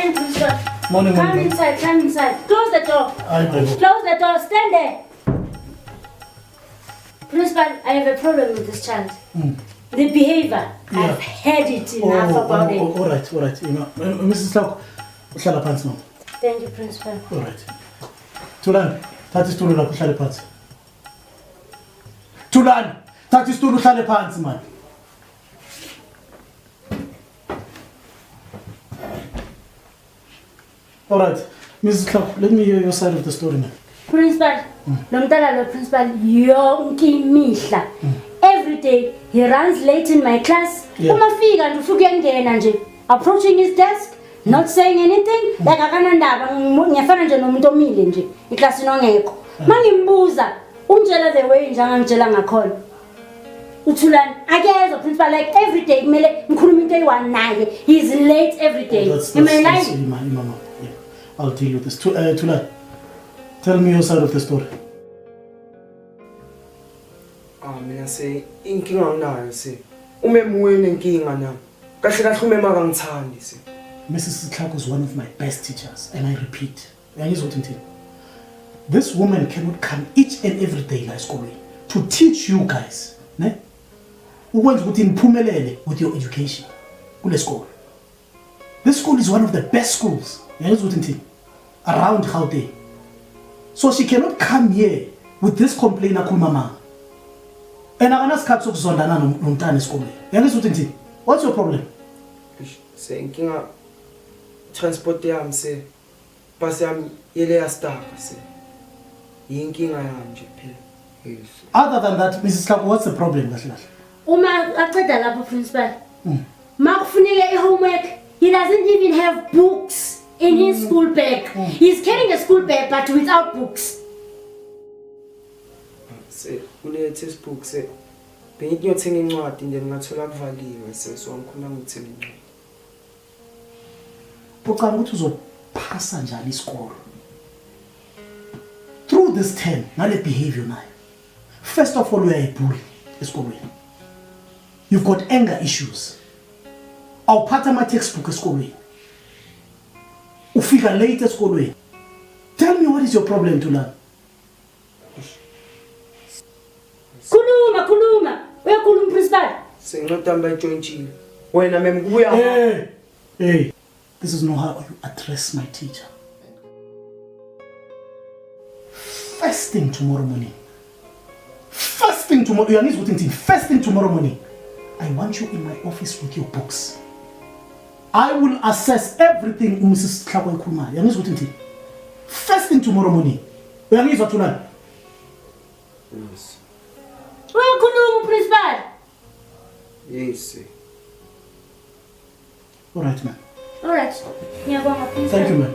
Morning, principal. Morning, Come morning. inside, come inside. Close the door. Aye, baby. Close the door, stand there. Principal, I have a problem with this child. The behavior, I've heard it enough about it. All right. Mrs. Clark, uhlala phansi mama. Thank you, principal. All right. Thulani, thatha isitulo lapho uhlale phansi. Thulani, thatha isitulo uhlale phansi man. All right. Mrs. Clark, let me hear your side of the story now. Principal, lo principal yonke imihla. Every day he runs late in my class. Uma fika nje usuke uyangena nje, approaching his desk, not saying anything, like akanandaba, ngiyafana nje nomuntu omile nje, iclass nongekho. Mangimbuza, ungitshela the way nje angangitshela ngakhona. Uthulani, akezwa principal, like every day kumele ngikhuluma into eyi-1 naye. He's late every day. Am I lying? Mama, yeah. I'll deal with this. Thulani, tell me your side of the story. Mina se inkinga nginayo se. Umemuweni inkinga na. Kahle kahle umema akangithandi se. Mrs. Clark was one of my best teachers, and I repeat, this woman cannot come each and every day like school to teach you guys, ne? Ukwenza ukuthi niphumelele with your education kule school. This school is one of the best schools, around Gauteng. So she cannot come here with this complaint akhuluma mama. And akanasikhathi sokuzondana nomntana esikoleni. What's your problem? Se inkinga transport yami se. Bus yami yele yastaka se. Yinkinga yami nje phela. Yes. Other than that, Mrs. Clark, what's the problem kahle kahle? Uma aqeda lapho principal. Makufuneka homework. He doesn't even have books in his school bag. He's carrying a school bag but without books. Se kule textbook se bengithi ngiyothenga incwadi nje ngingathola kuvaliwe se so ngikhona ngithenga incwadi. Ucanga ukuthi uzophasa njani isikolo? Through this term, ngale behavior nayo. First of all, uyayibhuli esikolweni. You've got anger issues. Awuphatha ama textbook esikolweni. Ufika late esikolweni. Tell me what is your problem to learn? Khuluma. Uyakhuluma principal. Senginceda mbayijointshile. Wena memkubuya. Hey. This is not how you address my teacher. First thing tomorrow morning. First thing tomorrow morning. I want you in my office with your books. I will assess everything Mrs. Clark ekhuluma. Uyangizwa ukuthi first thing tomorrow morning. Uyangizwa Thulani? Yes. Uyakhuluma principal. Yes. All right, man. All right. Ngiyabonga principal. Thank you, man.